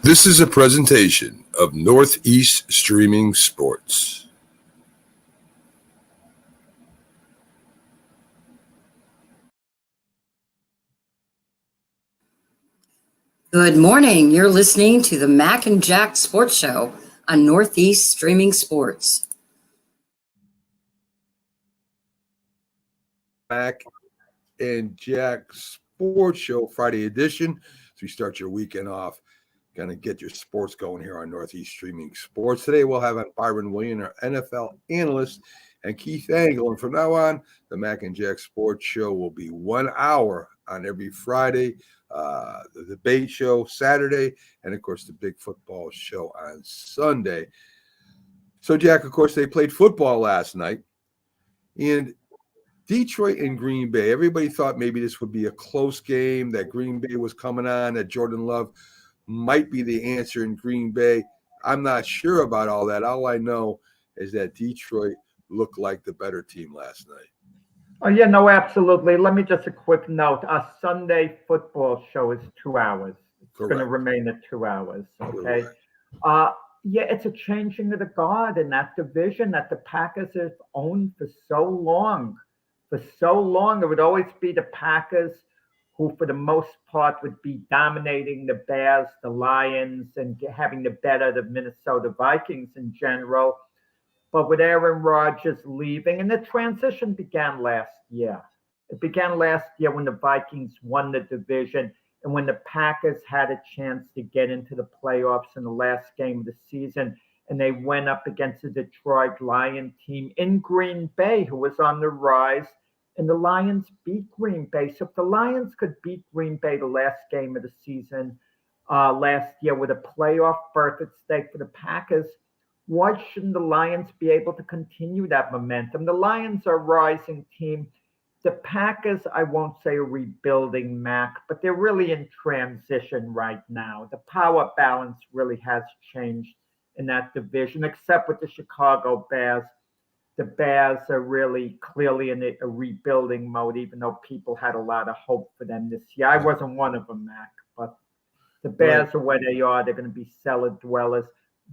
This is a presentation of Northeast Streaming Sports. Good morning. You're listening to the Mac and Jack Sports Show on Northeast Streaming Sports. Mac and Jack Sports Show, Friday edition. So you start your weekend off, going to get your sports going here on Northeast Streaming Sports. Today we'll have Byron Williams, our NFL analyst, and Keith Angle. And from now on, the Mac and Jack Sports Show will be 1 hour on every Friday. The debate show Saturday, and of course the big football show on Sunday. So Jack, of course, they played football last night, and Detroit and Green Bay, everybody thought maybe this would be a close game, that Green Bay was coming on, that Jordan Love might be the answer in Green Bay. I'm not sure about all that. All I know is that Detroit looked like the better team last night. Oh, yeah, no, absolutely. Let me just a quick note. Our Sunday football show is 2 hours. It's going to remain at 2 hours, okay? Yeah, it's a changing of the guard in that division that the Packers have owned for so long. For so long, it would always be the Packers who, for the most part, would be dominating the Bears, the Lions, and having the better the Minnesota Vikings in general. But with Aaron Rodgers leaving, and the transition began last year. It began last year when the Vikings won the division and when the Packers had a chance to get into the playoffs in the last game of the season. And they went up against the Detroit Lions team in Green Bay, who was on the rise. And the Lions beat Green Bay. So if the Lions could beat Green Bay the last game of the season last year with a playoff berth at stake for the Packers, why shouldn't the Lions be able to continue that momentum? The Lions are a rising team. The Packers, I won't say are rebuilding, Mac, but they're really in transition right now. The power balance really has changed in that division, except with the Chicago Bears. The Bears are really clearly in a rebuilding mode, even though people had a lot of hope for them this year. I wasn't one of them, Mac, but the Bears are where they are. They're going to be cellar dwellers.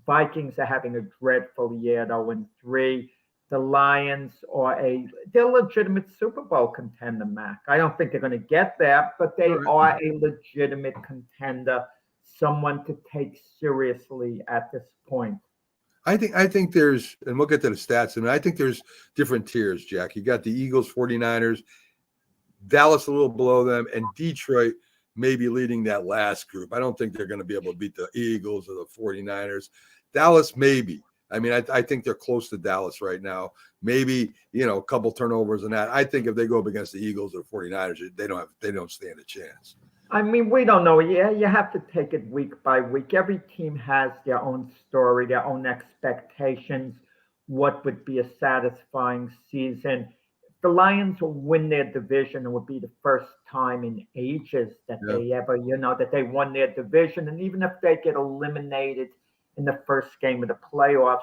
Vikings are having a dreadful year, 0-3. The Lions they're a legitimate Super Bowl contender, Mac. I don't think they're going to get there, but they are a legitimate contender, someone to take seriously at this point. I think there's, and we'll get to the stats, and I think there's different tiers, Jack. You got the Eagles, 49ers, Dallas a little below them, and Detroit maybe leading that last group. I don't think they're going to be able to beat the Eagles or the 49ers. Dallas, maybe. I mean, I think they're close to Dallas right now. Maybe, a couple turnovers and that. I think if they go up against the Eagles or 49ers, they don't stand a chance. I mean, we don't know. Yeah, you have to take it week by week. Every team has their own story, their own expectations, what would be a satisfying season. The Lions will win their division. It would be the first time in ages that they ever, that they won their division. And even if they get eliminated in the first game of the playoffs,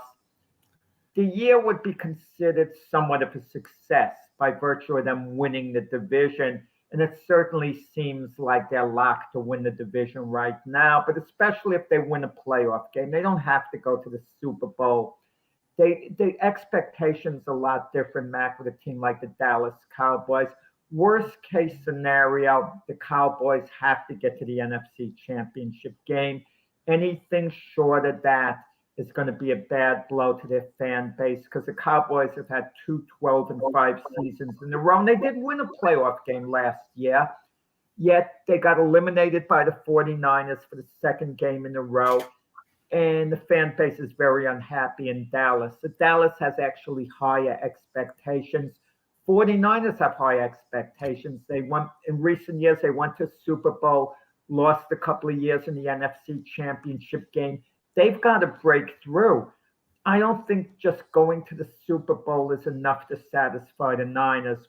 the year would be considered somewhat of a success by virtue of them winning the division. And it certainly seems like they're locked to win the division right now, but especially if they win a playoff game. They don't have to go to the Super Bowl. The expectations are a lot different, Mac, with a team like the Dallas Cowboys. Worst case scenario, the Cowboys have to get to the NFC Championship game. Anything short of that is going to be a bad blow to their fan base because the Cowboys have had 2 12-5 seasons in a row. And they did win a playoff game last year, yet they got eliminated by the 49ers for the second game in a row. And the fan base is very unhappy in Dallas. So Dallas has actually higher expectations. 49ers have high expectations. They won in recent years. They went to Super Bowl, lost a couple of years in the NFC Championship game. They've got to break through. I don't think just going to the Super Bowl is enough to satisfy the Niners.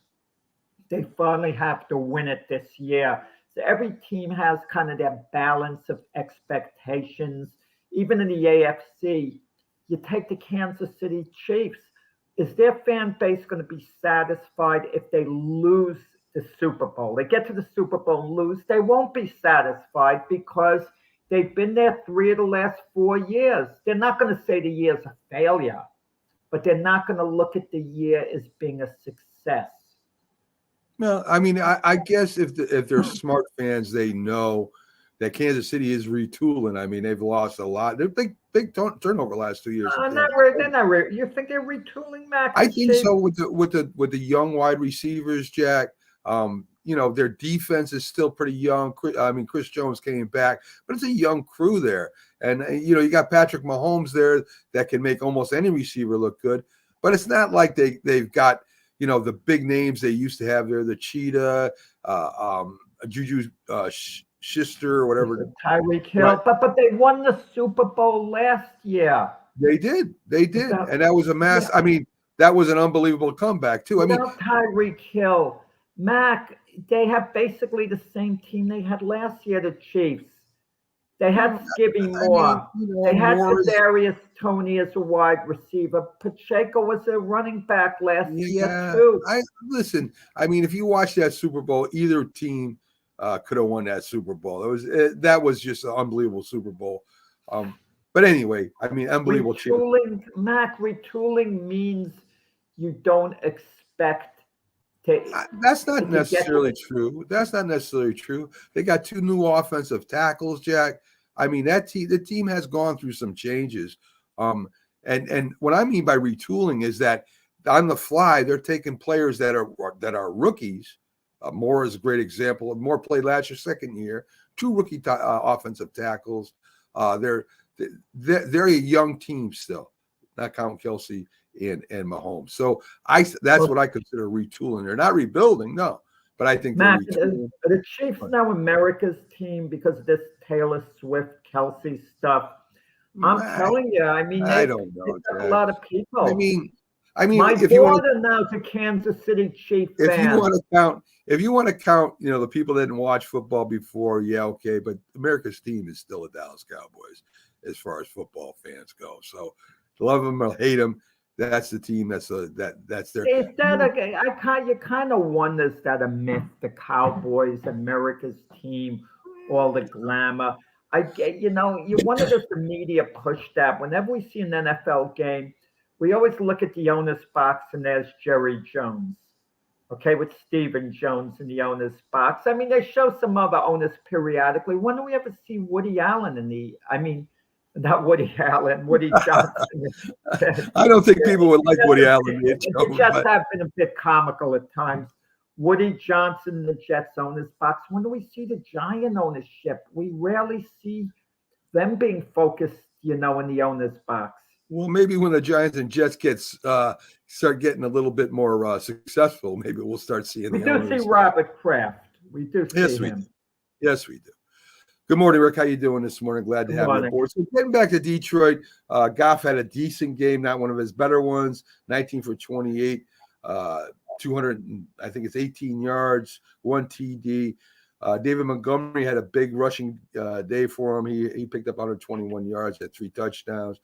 They finally have to win it this year. So every team has kind of their balance of expectations. Even in the AFC, you take the Kansas City Chiefs. Is their fan base going to be satisfied if they lose the Super Bowl? They get to the Super Bowl and lose. They won't be satisfied because They've been there 3 of the last 4 years. They're not going to say the year's a failure, but they're not going to look at the year as being a success. Well, I mean, I guess if they're smart fans, they know that Kansas City is retooling. I mean, they've lost a lot. They're big turnover last 2 years. They're not. You think they're retooling, Mac? I think so with the young wide receivers, Jack. Their defense is still pretty young. I mean, Chris Jones came back, but it's a young crew there. And, you got Patrick Mahomes there that can make almost any receiver look good. But it's not like they've got, the big names they used to have there, the Cheetah, Juju Schuster or whatever. Tyreek Hill. Right. But they won the Super Bowl last year. They did. And that was a mass. Yeah. I mean, that was an unbelievable comeback, too. Without Tyreek Hill, Mac, they have basically the same team they had last year, the Chiefs. They had Skibby Moore. They had Kadarius Toney as a wide receiver. Pacheco was a running back last year, too. Listen, I mean, if you watch that Super Bowl, either team could have won that Super Bowl. That was just an unbelievable Super Bowl. But anyway, I mean, unbelievable. Retooling means you don't expect. That's not necessarily true. That's not necessarily true. They got 2 new offensive tackles, Jack. I mean, the team has gone through some changes. And what I mean by retooling is that on the fly, they're taking players that are rookies. Moore is a great example. Moore played last year, second year. 2 rookie offensive tackles. They're a young team still, not counting Kelsey and Mahomes. So that's what I consider retooling. They're not rebuilding, no, but I think they're retooling. The Chiefs now America's team because of this Taylor Swift, Kelsey stuff. I'm telling you, I mean, I don't know. A lot of people. I mean, my daughter now is a Kansas City Chief fan. If you want to count, the people that didn't watch football before, yeah, okay, but America's team is still the Dallas Cowboys as far as football fans go. So love them or hate them. That's the team. That's their. Is that you kind of wonder, is that a myth? The Cowboys, America's team, all the glamour. You wonder if the media push that. Whenever we see an NFL game, we always look at the owner's box and there's Jerry Jones, okay, with Stephen Jones in the owner's box. I mean, they show some other owners periodically. When do we ever see Woody Allen not Woody Allen, Woody Johnson. I don't think people would like Woody Allen. The Jets have been a bit comical at times. Woody Johnson, the Jets owner's box. When do we see the Giant ownership? We rarely see them being focused, in the owner's box. Well, maybe when the Giants and Jets start getting a little bit more successful, maybe we'll start seeing the owners. We do see Robert Kraft. We do see him. Yes, we do. Good morning, Rick. How you doing this morning? Glad to have you on board. So getting back to Detroit, Goff had a decent game, not one of his better ones. 19 for 28, 200, I think it's 18 yards, 1 TD. David Montgomery had a big rushing day for him. He picked up 121 yards, had 3 touchdowns.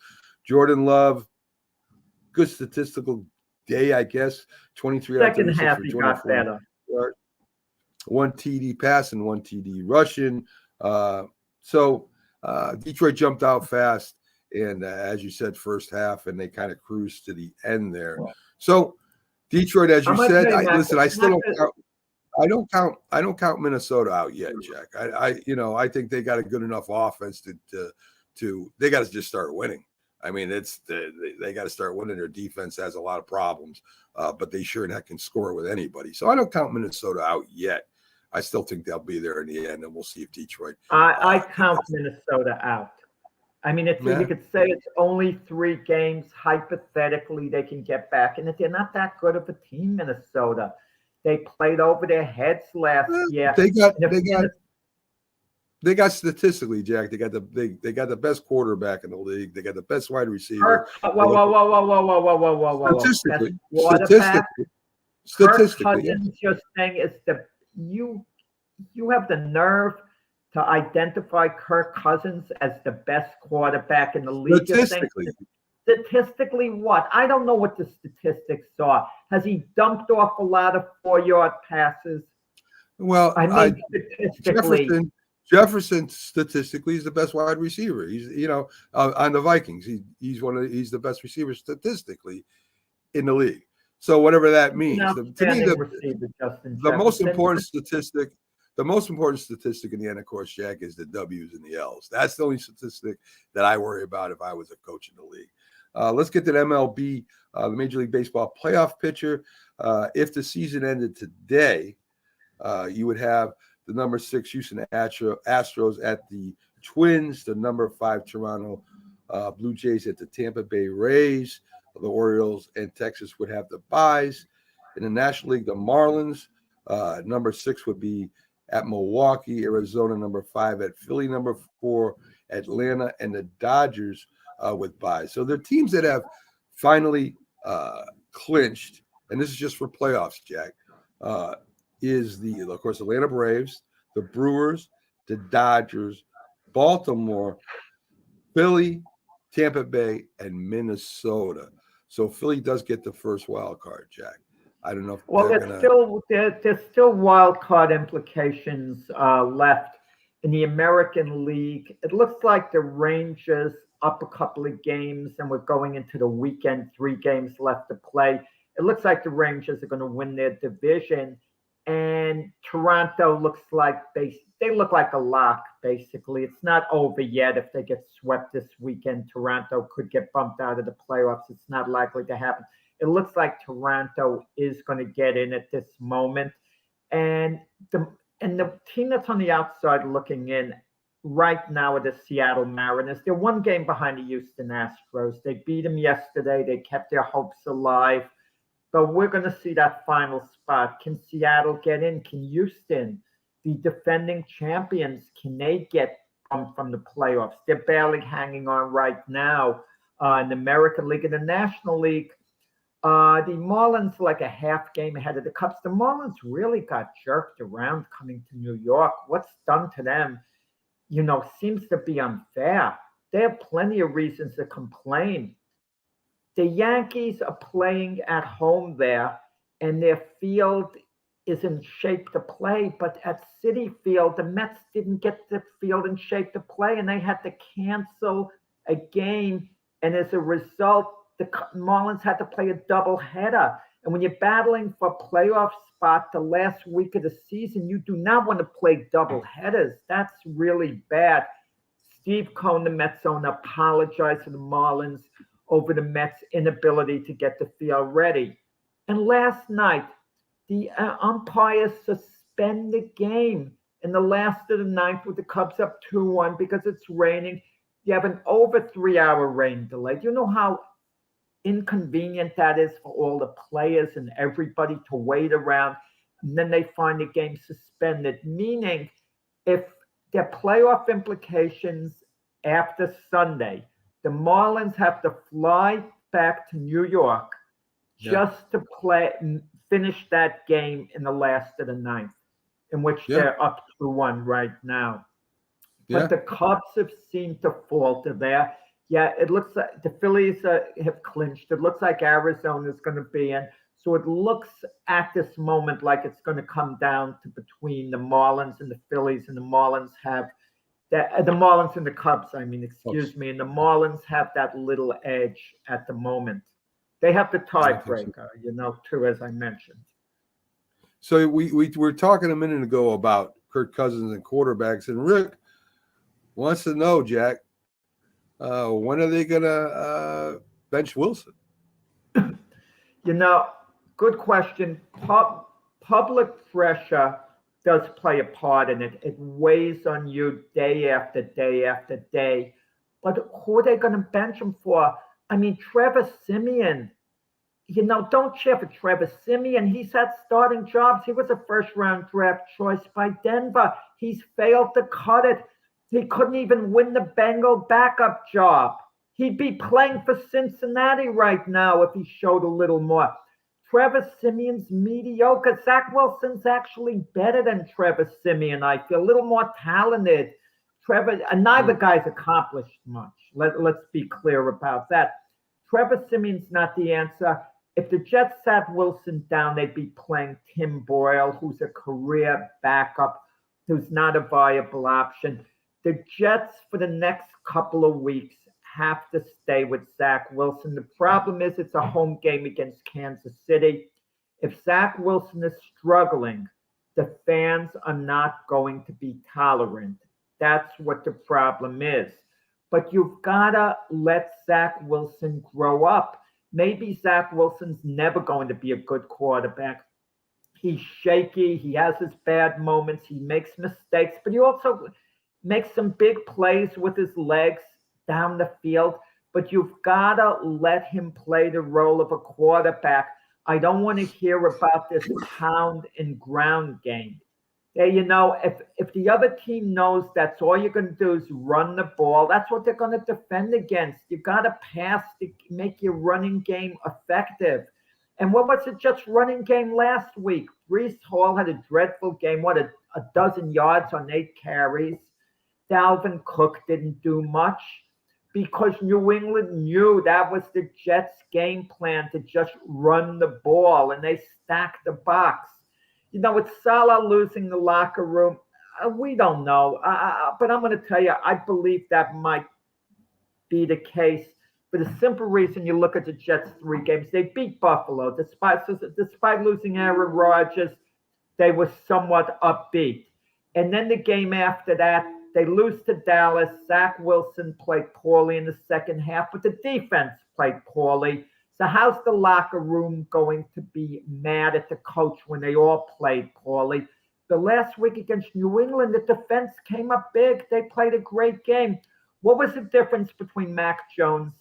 Jordan Love, good statistical day, I guess. 23 second half, he got better. 1 TD pass and 1 TD rushing. So Detroit jumped out fast, and as you said, first half, and they kind of cruised to the end there. So Detroit, as you said, I still don't count. I don't count Minnesota out yet, Jack. I think they got a good enough offense to they got to just start winning. I mean, they got to start winning. Their defense has a lot of problems, but they sure heck can score with anybody. So I don't count Minnesota out yet. I still think they'll be there in the end, and we'll see if Detroit. I count Minnesota out. I mean, you could say it's only 3 games. Hypothetically, they can get back, and if they're not that good of a team, Minnesota, they played over their heads last year. They got statistically, Jack. They got the best quarterback in the league. They got the best wide receiver. Whoa. Statistically, you're saying is you have the nerve to identify Kirk Cousins as the best quarterback in the league. Statistically, what? I don't know what the statistics are. Has he dumped off a lot of 4-yard passes? Well, I mean, statistically, Jefferson statistically is the best wide receiver. He's on the Vikings. He's the best receiver statistically in the league. So whatever that means, to me, receiver, Justin the most Jefferson. important statistic, in the end, of course, Jack, is the W's and the L's. That's the only statistic that I worry about if I was a coach in the league. Let's get to the MLB, the Major League Baseball playoff picture. If the season ended today, you would have the number 6 Houston Astros at the Twins, the number 5 Toronto Blue Jays at the Tampa Bay Rays. The Orioles and Texas would have the byes. In the National League, the Marlins, number 6 would be at Milwaukee, Arizona, number 5 at Philly, number 4 Atlanta, and the Dodgers with byes. So they're teams that have finally clinched, and this is just for playoffs, Jack, is of course, Atlanta Braves, the Brewers, the Dodgers, Baltimore, Philly, Tampa Bay, and Minnesota. So Philly does get the first wild card, Jack. I don't know if there's still wild card implications left in the American League. It looks like the Rangers up a couple of games, and we're going into the weekend, 3 games left to play. It looks like the Rangers are going to win their division, and Toronto looks like they look like a lock, basically. It's not over yet. If they get swept this weekend, Toronto could get bumped out of the playoffs. It's not likely to happen. It looks like Toronto is going to get in at this moment. And the team that's on the outside looking in right now are the Seattle Mariners. They're 1 game behind the Houston Astros. They beat them yesterday. They kept their hopes alive. But we're going to see that final spot. Can Seattle get in? Can Houston, the defending champions, can they get from the playoffs? They're barely hanging on right now in the American League. In the National League, the Marlins like a half game ahead of the Cubs. The Marlins really got jerked around coming to New York. What's done to them, seems to be unfair. They have plenty of reasons to complain. The Yankees are playing at home there, and their field is in shape to play. But at Citi Field, the Mets didn't get the field in shape to play, and they had to cancel a game. And as a result, the Marlins had to play a doubleheader. And when you're battling for a playoff spot the last week of the season, you do not want to play doubleheaders. That's really bad. Steve Cohen, the Mets owner, apologized to the Marlins over the Mets' inability to get the field ready. And last night, the umpires suspend the game in the last of the ninth with the Cubs up 2-1 because it's raining. You have an over 3-hour rain delay. Do you know how inconvenient that is for all the players and everybody to wait around? And then they find the game suspended, meaning if there are playoff implications after Sunday, the Marlins have to fly back to New York just to finish that game in the last of the ninth, in which they're up 2-1 right now. But the Cubs have seemed to falter there. Yeah, it looks like the Phillies have clinched. It looks like Arizona is going to be in. So it looks at this moment like it's going to come down to between the Marlins and the Phillies, and the Marlins have the Marlins and the Cubs, and the Marlins have that little edge at the moment. They have the tiebreaker, too, as I mentioned. So we were talking a minute ago about Kirk Cousins and quarterbacks, and Rick wants to know, Jack, when are they going to bench Wilson? Good question. Public pressure does play a part in it. It weighs on you day after day after day. But who are they going to bench him for? Trevor Siemian. Don't cheer for Trevor Siemian. He's had starting jobs. He was a first-round draft choice by Denver. He's failed to cut it. He couldn't even win the Bengal backup job. He'd be playing for Cincinnati right now if he showed a little more. Trevor Siemian's mediocre. Zach Wilson's actually better than Trevor Siemian, I feel. A little more talented. Neither guy's accomplished much. Let's be clear about that. Trevor Siemian's not the answer. If the Jets sat Wilson down, they'd be playing Tim Boyle, who's a career backup who's not a viable option. The Jets, for the next couple of weeks, have to stay with Zach Wilson. The problem is it's a home game against Kansas City. If Zach Wilson is struggling, the fans are not going to be tolerant. That's what the problem is. But you've got to let Zach Wilson grow up. Maybe Zach Wilson's never going to be a good quarterback. He's shaky. He has his bad moments. He makes mistakes, but he also makes some big plays with his legs down the field. But you've got to let him play the role of a quarterback. I don't want to hear about this pound and ground game. Yeah, if the other team knows that's all you're going to do is run the ball, that's what they're going to defend against. You got to pass to make your running game effective. And what was it just running game last week? Brees Hall had a dreadful game. A dozen yards on 8 carries. Dalvin Cook didn't do much because New England knew that was the Jets' game plan to just run the ball, and they stacked the box. With Salah losing the locker room, we don't know. But I'm going to tell you, I believe that might be the case for the simple reason you look at the Jets' 3 games. They beat Buffalo. Despite losing Aaron Rodgers, they were somewhat upbeat. And then the game after that, they lose to Dallas. Zach Wilson played poorly in the second half, but the defense played poorly. So how's the locker room going to be mad at the coach when they all played poorly? The last week against New England, the defense came up big. They played a great game. What was the difference between Mac Jones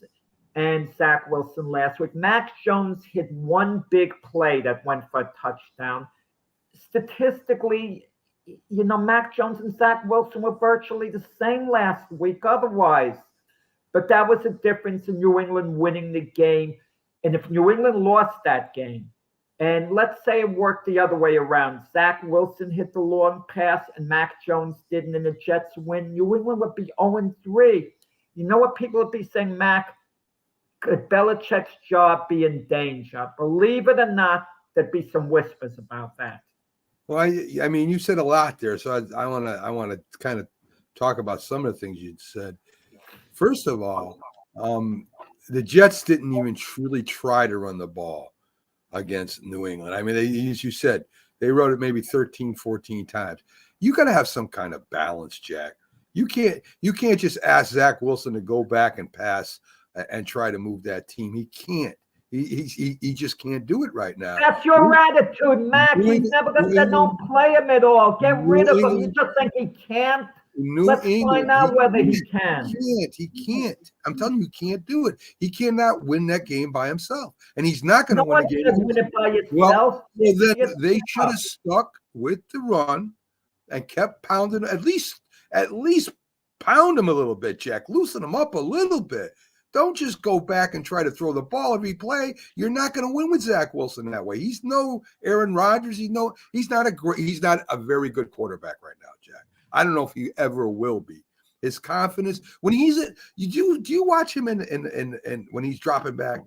and Zach Wilson last week? Mac Jones hit one big play that went for a touchdown. Statistically, Mac Jones and Zach Wilson were virtually the same last week otherwise. But that was a difference in New England winning the game. And if New England lost that game, and let's say it worked the other way around, Zach Wilson hit the long pass and Mac Jones didn't, and the Jets win, New England would be 0-3. You know what people would be saying, Mac? Could Belichick's job be in danger? Believe it or not, there'd be some whispers about that. Well, I mean, you said a lot there, so I want to kind of talk about some of the things you'd said. First of all, the Jets didn't even truly try to run the ball against New England. I mean, as you said, they wrote it maybe 13, 14 times. You got to have some kind of balance, Jack. You can't just ask Zach Wilson to go back and pass and try to move that team. He can't. He just can't do it right now. That's your attitude, Mac. He's never going to don't play him at all. Get rid of him. You just think he can't? Let's find out whether he can. He can't. I'm telling you, he can't do it. He cannot win that game by himself. And he's not going to win a game. Win it by yourself. Well, then they should have stuck with the run and kept pounding, at least pound him a little bit, Jack. Loosen him up a little bit. Don't just go back and try to throw the ball every play. You're not going to win with Zach Wilson that way. He's no Aaron Rodgers. He's not a very good quarterback right now, Jack. I don't know if he ever will be. His confidence when he's do you watch him in when he's dropping back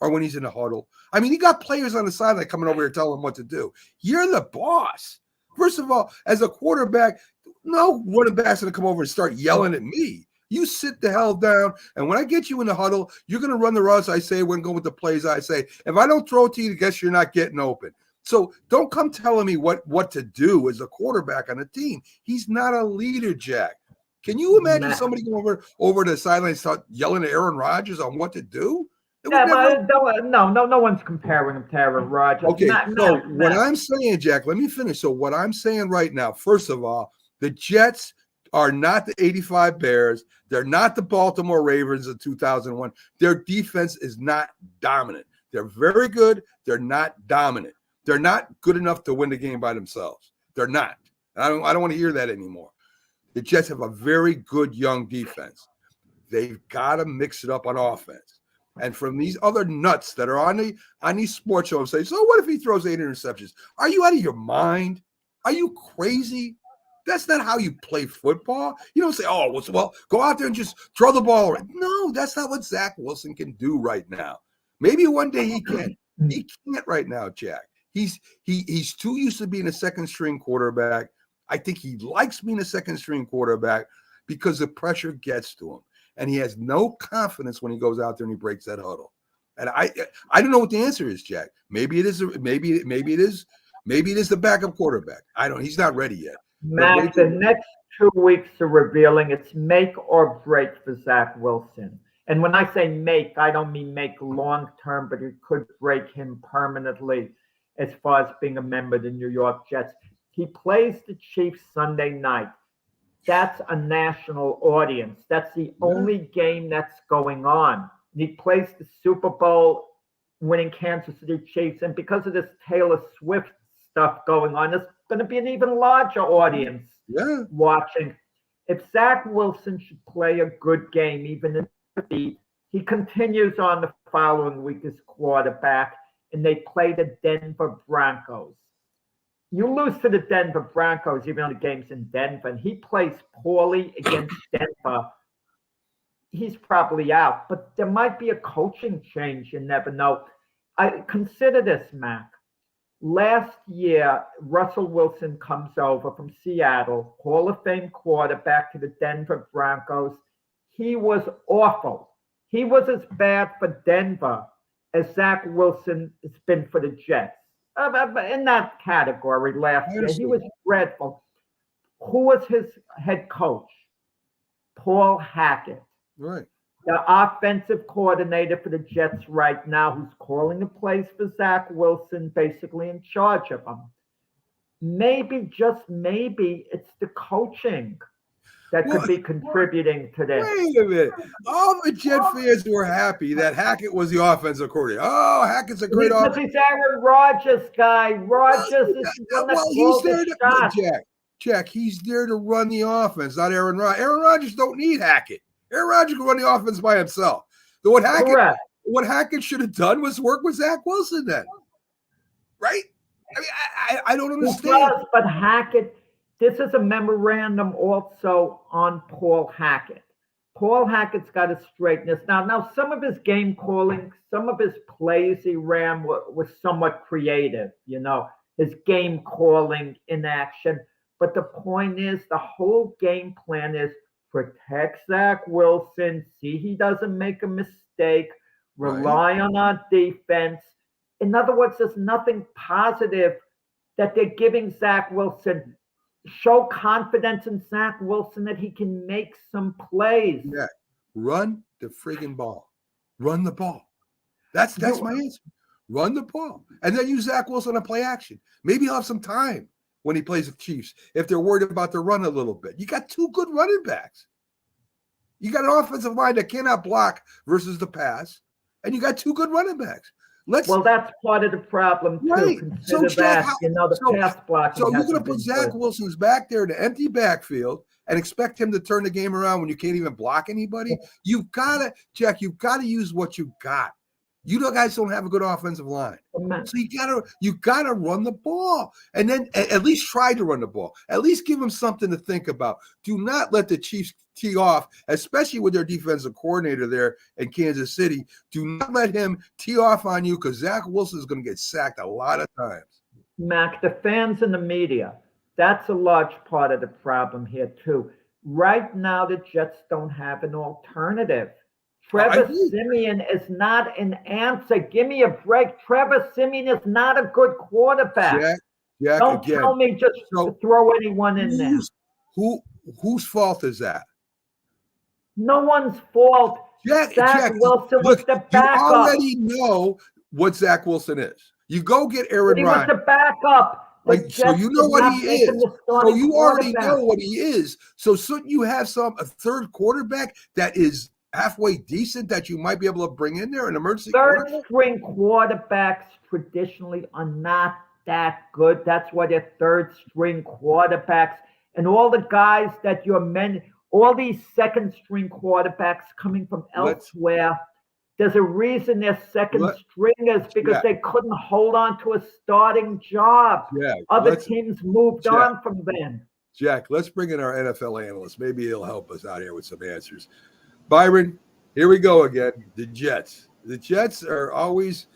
or when he's in the huddle? I mean, he got players on the sideline coming over here telling him what to do. You're the boss. First of all, as a quarterback, no running back's going to come over and start yelling at me. You sit the hell down, and when I get you in the huddle, you're going to run the routes I say. We're going to go with the plays I say. If I don't throw it to you, I guess you're not getting open. So don't come telling me what to do as a quarterback on a team. He's not a leader, Jack. Can you imagine somebody going over the sideline and start yelling at Aaron Rodgers on what to do? No one's comparing him to Aaron Rodgers. Okay, what I'm saying, Jack, let me finish. So what I'm saying right now, first of all, the Jets are not the 85 Bears. They're not the Baltimore Ravens of 2001. Their defense is not dominant. They're very good. They're not dominant. They're not good enough to win the game by themselves. They're not. I don't want to hear that anymore. The Jets have a very good young defense. They've got to mix it up on offense. And from these other nuts that are on these sports shows say, so what if he throws 8 interceptions? Are you out of your mind? Are you crazy? That's not how you play football. You don't say, well, go out there and just throw the ball around. No, that's not what Zach Wilson can do right now. Maybe one day he can. He can't right now, Jack. He's too used to being a second string quarterback. I think he likes being a second string quarterback because the pressure gets to him. And he has no confidence when he goes out there and he breaks that huddle. And I don't know what the answer is, Jack. Maybe it is the backup quarterback. He's not ready yet. Matt, the next 2 weeks are revealing. It's make or break for Zach Wilson. And when I say make, I don't mean make long term, but it could break him permanently as far as being a member of the New York Jets. He plays the Chiefs Sunday night. That's a national audience. That's the only game that's going on. He plays the Super Bowl winning Kansas City Chiefs. And because of this Taylor Swift stuff going on, there's going to be an even larger audience watching. If Zach Wilson should play a good game, even in defeat, he continues on the following week as quarterback, and they play the Denver Broncos. You lose to the Denver Broncos, even though the game's in Denver, and he plays poorly against Denver, he's probably out. But there might be a coaching change. You never know. I consider this, Mac. Last year, Russell Wilson comes over from Seattle, Hall of Fame quarterback, to the Denver Broncos. He was awful. He was as bad for Denver as Zach Wilson has been for the Jets. In that category last year, he was dreadful. Who was his head coach? Paul Hackett. Right. The offensive coordinator for the Jets right now, who's calling the plays for Zach Wilson, basically in charge of them. Maybe, just maybe, it's the coaching that could be contributing to this. Wait a minute. All the Jet fans were happy that Hackett was the offensive coordinator. Oh, Hackett's a great offensive. Because he's Aaron Rodgers guy. Rodgers is one that calls the shots. Jack, he's there to run the offense, not Aaron Rodgers. Aaron Rodgers don't need Hackett. Aaron Rodgers can run the offense by himself. What Hackett should have done was work with Zach Wilson then. Right? I mean, I don't understand. But Hackett, this is a memorandum also on Paul Hackett. Paul Hackett's got to straighten this. Now, some of his game calling, some of his plays he ran was somewhat creative, his game calling in action. But the point is, the whole game plan is protect Zach Wilson, see he doesn't make a mistake, rely on our defense. In other words, there's nothing positive that they're giving Zach Wilson. Show confidence in Zach Wilson that he can make some plays. Yeah, run the friggin' ball. Run the ball. That's my answer. Run the ball. And then use Zach Wilson to play action. Maybe he'll have some time when he plays the Chiefs, if they're worried about the run a little bit. You got two good running backs. You got an offensive line that cannot block versus the pass, and you got two good running backs. Well, that's part of the problem, too. Right. Consider that, the pass blocking. So you're going to put Zach Wilson's back there in the empty backfield and expect him to turn the game around when you can't even block anybody? You've got to, Jack, use what you got. You guys don't have a good offensive line. So you gotta run the ball. And then at least try to run the ball. At least give them something to think about. Do not let the Chiefs tee off, especially with their defensive coordinator there in Kansas City. Do not let him tee off on you, because Zach Wilson is going to get sacked a lot of times. Mac, the fans and the media, that's a large part of the problem here too. Right now, the Jets don't have an alternative. Trevor Siemian is not an answer. Give me a break. Trevor Siemian is not a good quarterback. Jack, don't tell me just to throw anyone in there. Whose fault is that? No one's fault. Zach Wilson was the backup. You already know what Zach Wilson is. You go get Aaron Rodgers. He was the backup. So you know what he is. So you already know what he is. So shouldn't you have a third quarterback that is halfway decent that you might be able to bring in there, an emergency third-string quarterbacks traditionally are not that good. That's why they're third-string quarterbacks. And all the guys that you're mentioning, all these second-string quarterbacks coming from elsewhere, there's a reason they're second stringers, because they couldn't hold on to a starting job. Other teams moved on from them. Jack, let's bring in our NFL analyst. Maybe he'll help us out here with some answers. Byron, here we go again. The Jets. The Jets are always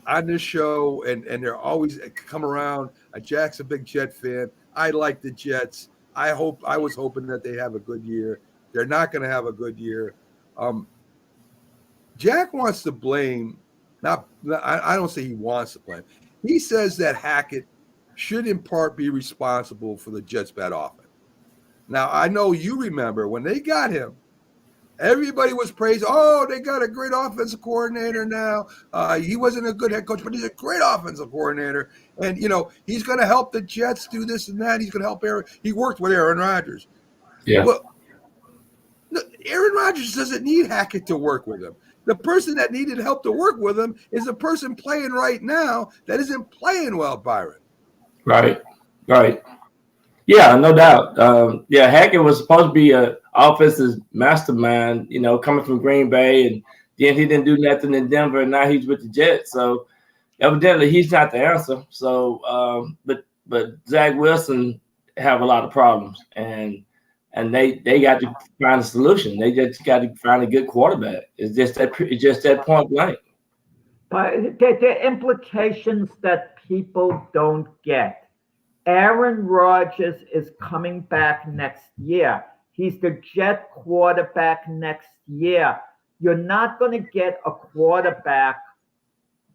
on this show, and they're always come around. Jack's a big Jet fan. I like the Jets. I was hoping that they have a good year. They're not going to have a good year. Jack wants to blame. I don't say he wants to blame. He says that Hackett should in part be responsible for the Jets' bad offense. Now, I know you remember when they got him, everybody was praised. Oh, they got a great offensive coordinator now. He wasn't a good head coach, but he's a great offensive coordinator. And, he's going to help the Jets do this and that. He's going to help Aaron. He worked with Aaron Rodgers. Yeah. Well, Aaron Rodgers doesn't need Hackett to work with him. The person that needed help to work with him is the person playing right now that isn't playing well, Byron. Right. Yeah, no doubt. Hackett was supposed to be an offensive mastermind, coming from Green Bay, and then he didn't do nothing in Denver, and now he's with the Jets. So evidently he's not the answer. So, but Zach Wilson have a lot of problems, and they got to find a solution. They just got to find a good quarterback. It's just that point blank. But there are implications that people don't get. Aaron Rodgers is coming back next year. He's the Jet quarterback next year. You're not going to get a quarterback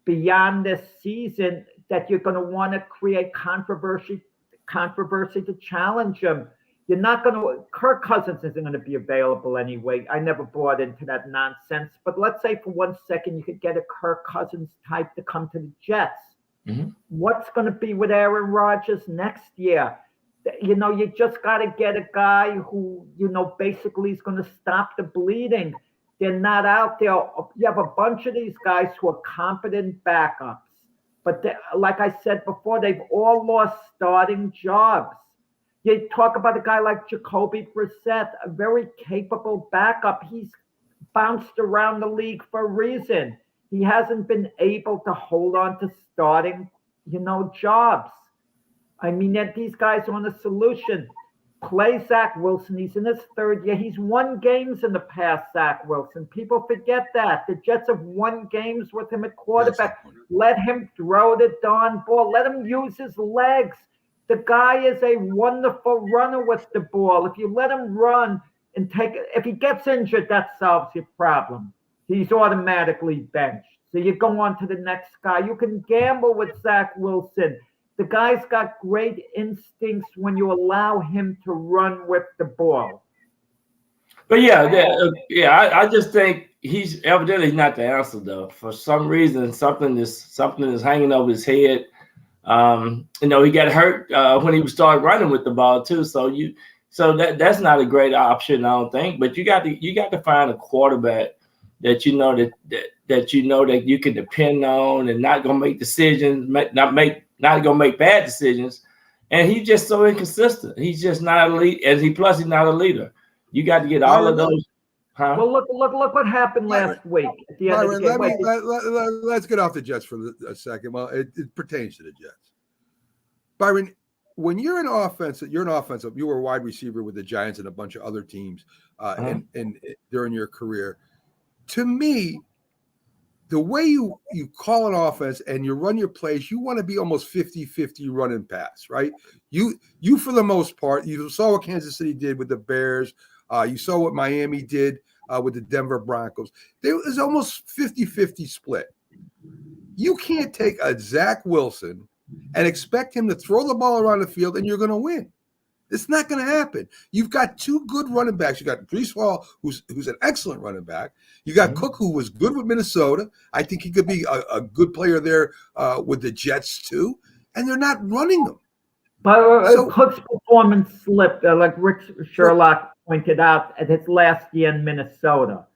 beyond this season that you're going to want to create controversy to challenge him. You're not going to. Kirk Cousins isn't going to be available anyway. I never bought into that nonsense. But let's say for 1 second you could get a Kirk Cousins type to come to the Jets. Mm-hmm. What's going to be with Aaron Rodgers next year? You just got to get a guy who, basically is going to stop the bleeding. They're not out there. You have a bunch of these guys who are competent backups. But like I said before, they've all lost starting jobs. You talk about a guy like Jacoby Brissett, a very capable backup. He's bounced around the league for a reason. He hasn't been able to hold on to starting, jobs. I mean, that these guys are on a solution. Play Zach Wilson. He's in his third year. He's won games in the past, Zach Wilson. People forget that. The Jets have won games with him at quarterback. Let him throw the darn ball. Let him use his legs. The guy is a wonderful runner with the ball. If you let him run and if he gets injured, that solves your problem. He's automatically benched. So you go on to the next guy. You can gamble with Zach Wilson. The guy's got great instincts when you allow him to run with the ball. But I just think he's evidently not the answer though. For some reason, something is hanging over his head. He got hurt when he started running with the ball too. So that's not a great option, I don't think. But you got to find a quarterback that that you can depend on and not gonna make decisions, not gonna make bad decisions. And he's just so inconsistent. He's just not a lead, he's not a leader. You got to get all of those. Huh? Well, look what happened last week. At the end of the game. Let's get off the Jets for a second. Well, it pertains to the Jets. Byron, when you're an offensive, you were a wide receiver with the Giants and a bunch of other teams and during your career. To me, the way you call an offense and you run your plays, you want to be almost 50-50 run and pass, right? You for the most part, you saw what Kansas City did with the Bears. You saw what Miami did with the Denver Broncos. There was almost 50-50 split. You can't take a Zach Wilson and expect him to throw the ball around the field and you're going to win. It's not going to happen. You've got two good running backs. You got Breece Hall, who's an excellent running back. You got Cook, who was good with Minnesota. I think he could be a good player there with the Jets too. And they're not running them. But Cook's performance slipped, like Rich Sherlock pointed out, at his last year in Minnesota.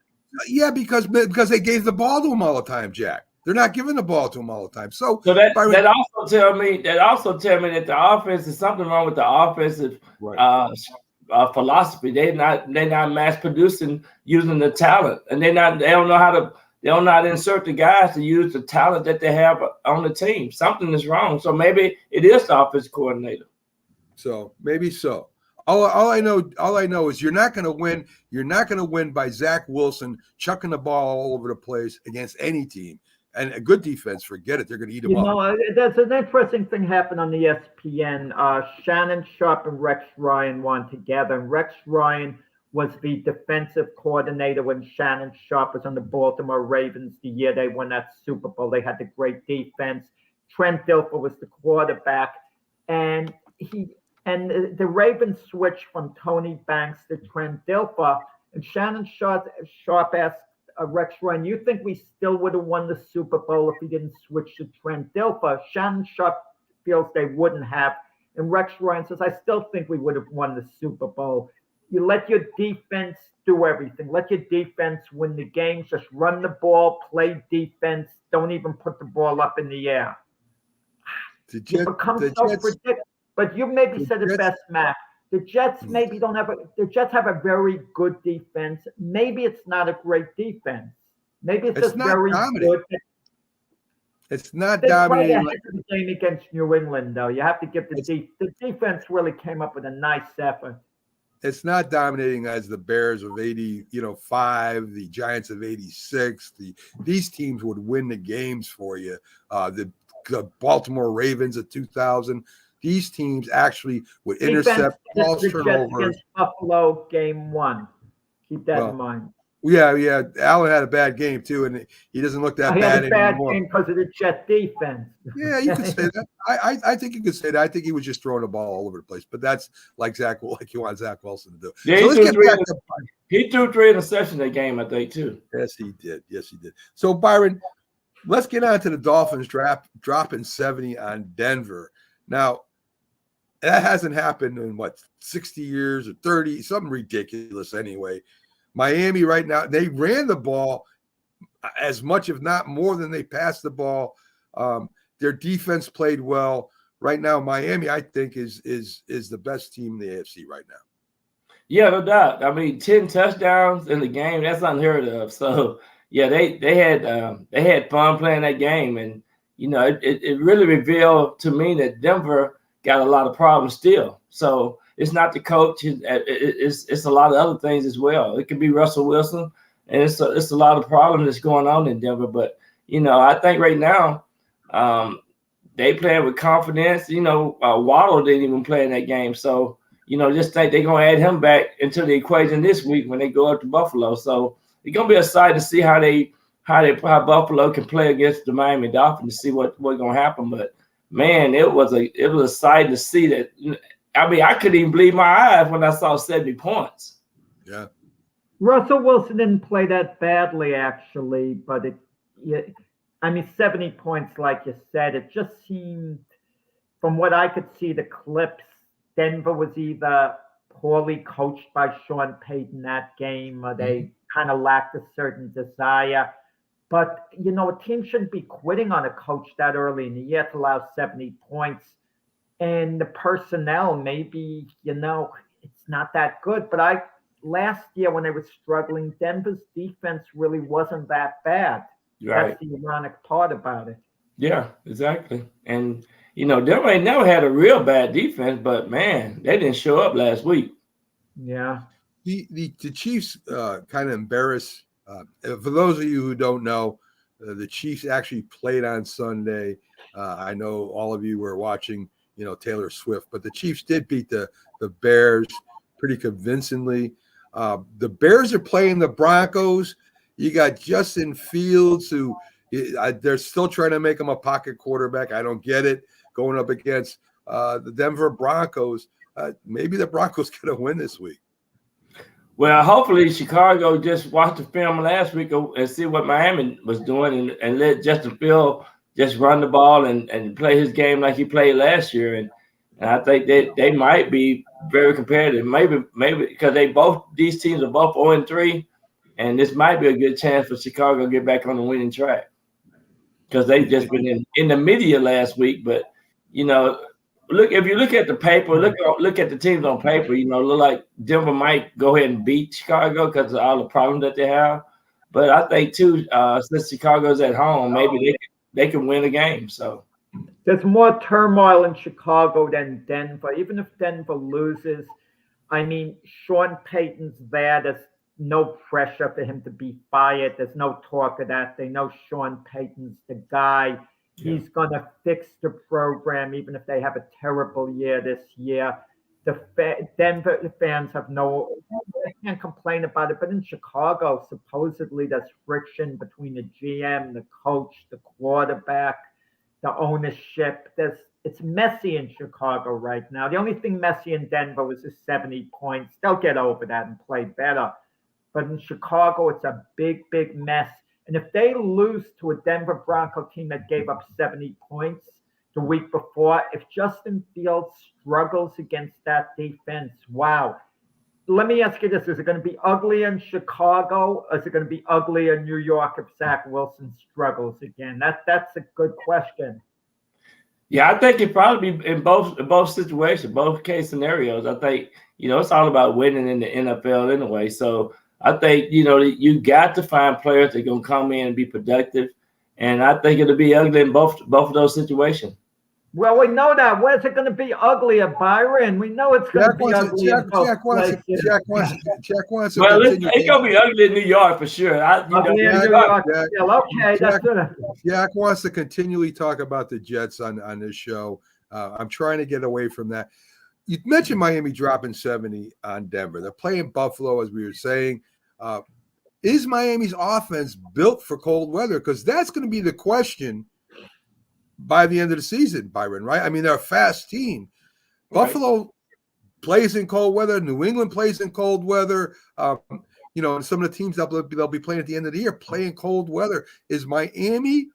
Yeah, because they gave the ball to him all the time, Jack. They're not giving the ball to him all the time. So that also tell me that the offense is something wrong with the offensive philosophy. They're not mass producing using the talent, and they don't know how to insert the guys to use the talent that they have on the team. Something is wrong. So maybe it is the offense coordinator. So maybe so. All I know is you're not going to win. You're not going to win by Zach Wilson chucking the ball all over the place against any team. And a good defense, forget it. They're going to eat them You up. know, there's an interesting thing happened on the ESPN. Shannon Sharp and Rex Ryan won together, and Rex Ryan was the defensive coordinator when Shannon Sharp was on the Baltimore Ravens the year they won that Super Bowl. They had the great defense. Trent Dilfer was the quarterback, and the Ravens switched from Tony Banks to Trent Dilfer, and Shannon Sharp asked Rex Ryan, you think we still would have won the Super Bowl if we didn't switch to Trent Dilfer? Shannon Sharp feels they wouldn't have. And Rex Ryan says, I still think we would have won the Super Bowl. You let your defense do everything. Let your defense win the game. Just run the ball, play defense. Don't even put the ball up in the air. You become so predictable. But you maybe said it best, Matt. The Jets maybe don't have the Jets have a very good defense. Maybe it's not a great defense. Maybe it's just very good. It's not dominating. The game against New England, though, you have to give the defense really came up with a nice effort. It's not dominating as the Bears of 85, the Giants of 86. These teams would win the games for you. The Baltimore Ravens of 2000. These teams actually would intercept balls, turnovers. Against Buffalo, game 1. Keep that in mind. Yeah. Allen had a bad game too, and he doesn't look that bad anymore. He had a bad game because of the Jet defense. Yeah, you could say that. I think you could say that. I think he was just throwing the ball all over the place, but that's like you want Zach Wilson to do. Yeah, so let's get back to he threw 3 interceptions that game, I think, too. Yes, he did. So, Byron, let's get on to the Dolphins dropping 70 on Denver. Now, that hasn't happened in 60 years or 30, something ridiculous anyway. Miami right now, they ran the ball as much, if not more, than they passed the ball. Their defense played well. Right now, Miami, I think, is the best team in the AFC right now. Yeah, no doubt. I mean, 10 touchdowns in the game, that's unheard of. So, yeah, they had fun playing that game. And, it really revealed to me that Denver got a lot of problems still. So it's not the coach. It's a lot of other things as well. It could be Russell Wilson, and it's a lot of problems that's going on in Denver. But, I think right now they playing with confidence. Waddle didn't even play in that game. So, just think they're going to add him back into the equation this week when they go up to Buffalo. So it's going to be a sight to see how Buffalo can play against the Miami Dolphins to see what's going to happen. But, man, it was a sight to see that. I mean, I couldn't even believe my eyes when I saw 70 points. Yeah. Russell Wilson didn't play that badly, actually, but 70 points, like you said, it just seemed, from what I could see, the clips, Denver was either poorly coached by Sean Payton that game, or they kind of lacked a certain desire. But, a team shouldn't be quitting on a coach that early in the year to allow 70 points. And the personnel, maybe, it's not that good. But last year when they were struggling, Denver's defense really wasn't that bad. Right. That's the ironic part about it. Yeah, exactly. And, Denver ain't never had a real bad defense, but, man, they didn't show up last week. Yeah. The Chiefs kind of embarrassed. For those of you who don't know, the Chiefs actually played on Sunday. I know all of you were watching, Taylor Swift, but the Chiefs did beat the Bears pretty convincingly. The Bears are playing the Broncos. You got Justin Fields, who they're still trying to make him a pocket quarterback. I don't get it. Going up against the Denver Broncos. Maybe the Broncos going to win this week. Well, hopefully Chicago just watched the film last week and see what Miami was doing and let Justin Fields just run the ball and play his game like he played last year. And I think they might be very competitive. Maybe because these teams are both 0-3, and this might be a good chance for Chicago to get back on the winning track. Because they've just been in the media last week. But, if you look at the paper, look at the teams on paper, look like Denver might go ahead and beat Chicago because of all the problems that they have. But I think too, since Chicago's at home, maybe they can win a game. So there's more turmoil in Chicago than Denver. Even if Denver loses, Sean Payton's there. no pressure for him to be fired. There's no talk of that. They know Sean Payton's the guy. He's going to fix the program, even if they have a terrible year this year. Denver fans have they can't complain about it. But in Chicago, supposedly there's friction between the GM, the coach, the quarterback, the ownership. It's messy in Chicago right now. The only thing messy in Denver was the 70 points. They'll get over that and play better. But in Chicago, it's a big, big mess. And if they lose to a Denver Bronco team that gave up 70 points the week before, if Justin Fields struggles against that defense, wow. Let me ask you this. Is it going to be ugly in Chicago? Or is it going to be ugly in New York if Zach Wilson struggles again? That's a good question. Yeah, I think it probably be in both situations, both case scenarios. I think, it's all about winning in the NFL anyway. So I think, you got to find players that are going to come in and be productive. And I think it'll be ugly in both of those situations. Well, we know that. Where's it going to be uglier, Byron? We know it's going to be ugly. Jack wants to Well, it's going to be ugly in New York for sure. Jack wants to continually talk about the Jets on this show. I'm trying to get away from that. You mentioned Miami dropping 70 on Denver. They're playing Buffalo, as we were saying. Is Miami's offense built for cold weather? Because that's going to be the question by the end of the season, Byron, right? I mean, they're a fast team. Right. Buffalo plays in cold weather. New England plays in cold weather. And some of the teams they'll be playing at the end of the year play in cold weather. Is Miami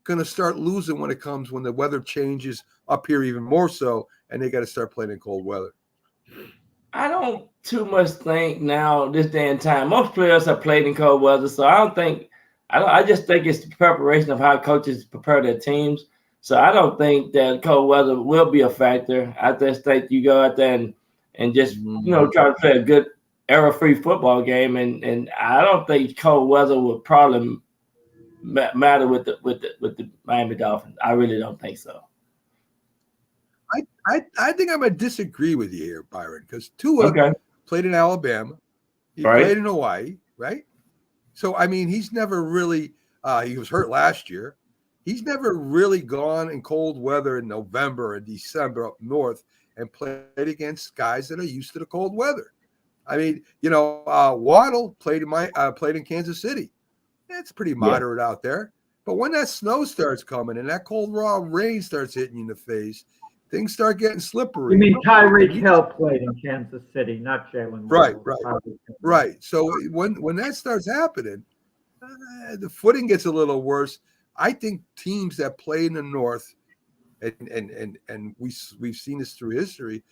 going to start losing when the weather changes up here even more so, and they got to start playing in cold weather? I don't too much think now this day and time. Most players have played in cold weather, so I just think it's the preparation of how coaches prepare their teams. So I don't think that cold weather will be a factor. I just think you go out there and just try to play a good error-free football game, and I don't think cold weather would probably matter with the Miami Dolphins. I really don't think so. I think I'm going to disagree with you here, Byron, because Tua played in Alabama. He played in Hawaii, right? So, I mean, he's never really he was hurt last year. He's never really gone in cold weather in November and December up north and played against guys that are used to the cold weather. I mean, Waddle played in Kansas City. It's pretty moderate out there. But when that snow starts coming and that cold, raw rain starts hitting you in the face, things start getting slippery. You mean Tyreek Hill played in Kansas City, not Jalen Waddle. Right. So when that starts happening, the footing gets a little worse. I think teams that play in the north, and we've seen this through history,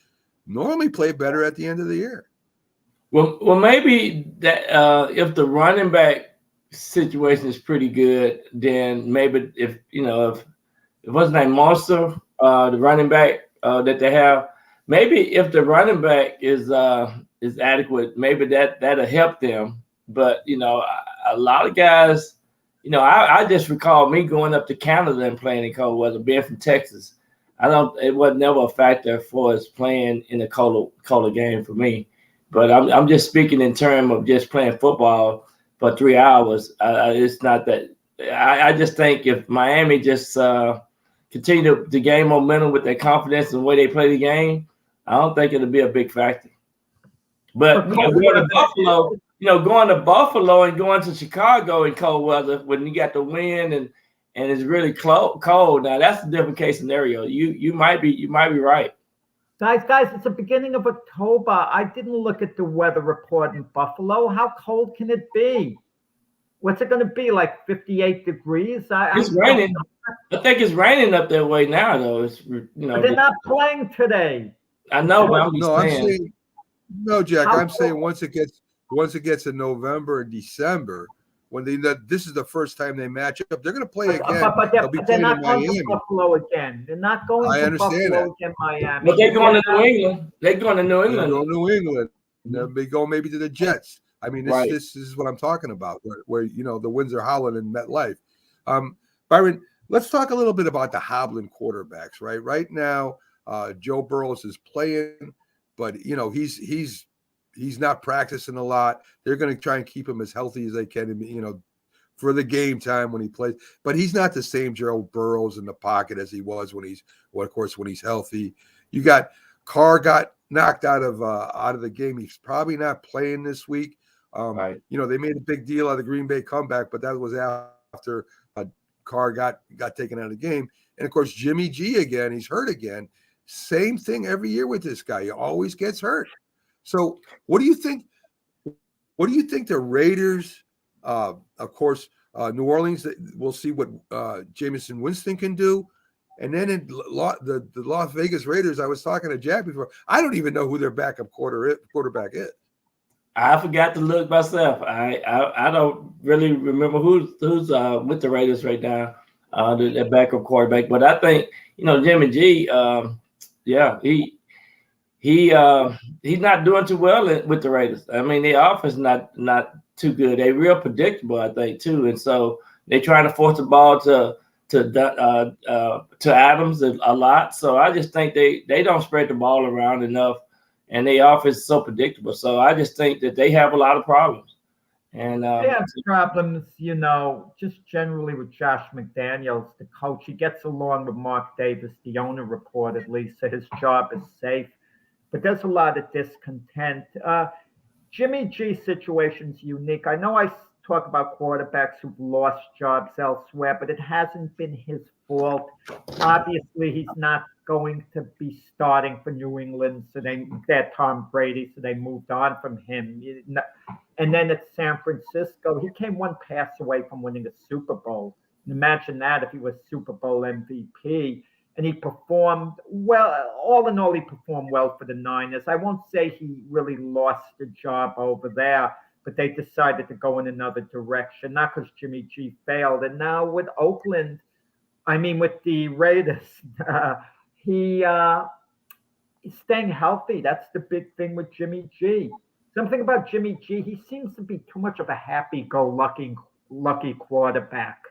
normally play better at the end of the year. Well, maybe that if the running back situation is pretty good, then maybe if what's his name, Monster, the running back that they have, maybe if the running back is adequate, maybe that'll help them. But a lot of guys. I just recall me going up to Canada and playing in cold weather, being from Texas. It was never a factor for us playing in a colder game for me. But I'm just speaking in terms of just playing football for 3 hours. It's not that. I just think if Miami just continue to gain momentum with their confidence and the way they play the game, I don't think it'll be a big factor. But going to Buffalo and going to Chicago in cold weather when you got the wind and it's really cold. Now that's a different case scenario. You might be right. Guys, it's the beginning of October. I didn't look at the weather report in Buffalo. How cold can it be? What's it going to be, like 58 degrees? It's raining. I think it's raining up that way now, though. It's But they're not playing today. I know, but I'm saying. No, Jack. I'm saying once it gets to November and December, when this is the first time they match up, they're going to play again. But they're not going to Buffalo again. They're not going to Buffalo again, Miami. But they're going to New England. They're going to New England. They're going to New England. They go maybe to the Jets. I mean, this is what I'm talking about, where the winds are howling in MetLife. Byron, let's talk a little bit about the hobbling quarterbacks. Right now, Joe Burrow is playing, but he's He's not practicing a lot. They're going to try and keep him as healthy as they can, for the game time when he plays. But he's not the same Joe Burrows in the pocket as he was when he's healthy. You got Carr got knocked out of the game. He's probably not playing this week. Right. They made a big deal out of the Green Bay comeback, but that was after Carr got taken out of the game. And of course, Jimmy G again, he's hurt again. Same thing every year with this guy. He always gets hurt. So what do you think? What do you think the Raiders, of course, New Orleans, we'll see what Jameson Winston can do. And then in the Las Vegas Raiders, I was talking to Jack before. I don't even know who their backup quarterback is. I forgot to look myself. I don't really remember who's with the Raiders right now, the backup quarterback. But I think Jimmy G, he's not doing too well with the Raiders. I mean, the offense not too good. They're real predictable, I think, too. And so they're trying to force the ball to Adams a lot. So I just think they don't spread the ball around enough. And the offense is so predictable. So I just think that they have a lot of problems. And they have problems, just generally with Josh McDaniels, the coach. He gets along with Mark Davis, the owner, reportedly, so his job is safe. But there's a lot of discontent. Jimmy G's situation's unique. I know I talk about quarterbacks who've lost jobs elsewhere, but it hasn't been his fault. Obviously, he's not going to be starting for New England, so they're Tom Brady, so they moved on from him. And then at San Francisco, he came one pass away from winning a Super Bowl. Imagine that if he was Super Bowl MVP. And he performed well. All in all, he performed well for the Niners. I won't say he really lost the job over there, but they decided to go in another direction, not because Jimmy G failed. And now with with the Raiders, he's staying healthy. That's the big thing with Jimmy G. Something about Jimmy G, he seems to be too much of a happy-go-lucky quarterback.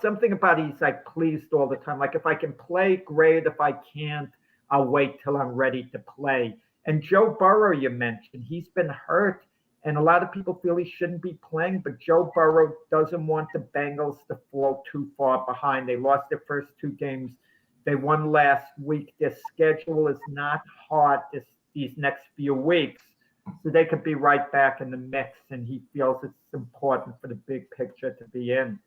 Something about he's like pleased all the time. Like, if I can play, great. If I can't, I'll wait till I'm ready to play. And Joe Burrow, you mentioned, he's been hurt. And a lot of people feel he shouldn't be playing, but Joe Burrow doesn't want the Bengals to fall too far behind. They lost their first 2 games. They won last week. Their schedule is not hard these next few weeks. So they could be right back in the mix, and he feels it's important for the big picture to be in.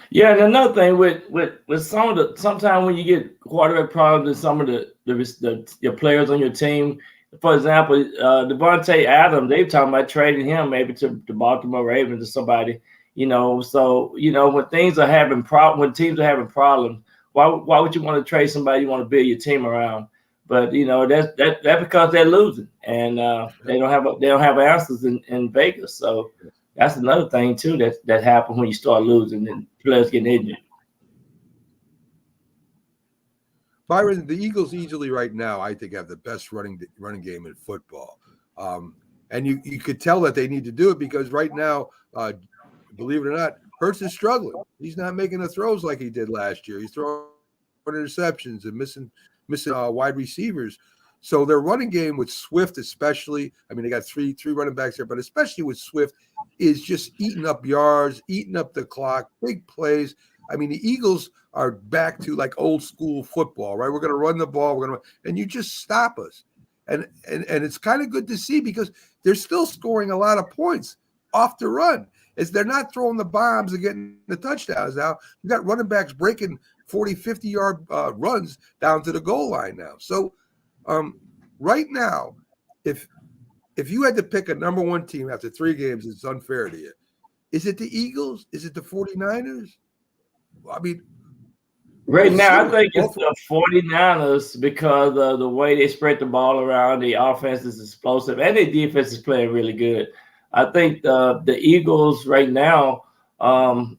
Yeah, and another thing with sometimes when you get quarterback problems and some of your players on your team, for example, Devontae Adams, they've talking about trading him maybe to the Baltimore Ravens or somebody, So when teams are having problems, why would you want to trade somebody you want to build your team around? But that's because they're losing, and they don't have answers in Vegas. So that's another thing too that happens when you start losing and players getting injured. Byron, the Eagles easily right now, I think, have the best running game in football. And you could tell that they need to do it because right now, believe it or not, Hurts is struggling. He's not making the throws like he did last year. He's throwing interceptions and missing wide receivers. So their running game with Swift especially, they got three running backs there, but especially with Swift, is just eating up yards, eating up the clock, big plays. The Eagles are back to like old school football, right? We're going to run the ball, and you just stop us. And it's kind of good to see because they're still scoring a lot of points off the run. They're not throwing the bombs and getting the touchdowns now. You got running backs breaking 40, 50-yard runs down to the goal line now. So right now, if you had to pick a number one team after 3 games, it's unfair to you. Is it the Eagles? Is it the 49ers? Right now, I think it's the 49ers because of the way they spread the ball around. The offense is explosive, and the defense is playing really good. I think the Eagles right now, I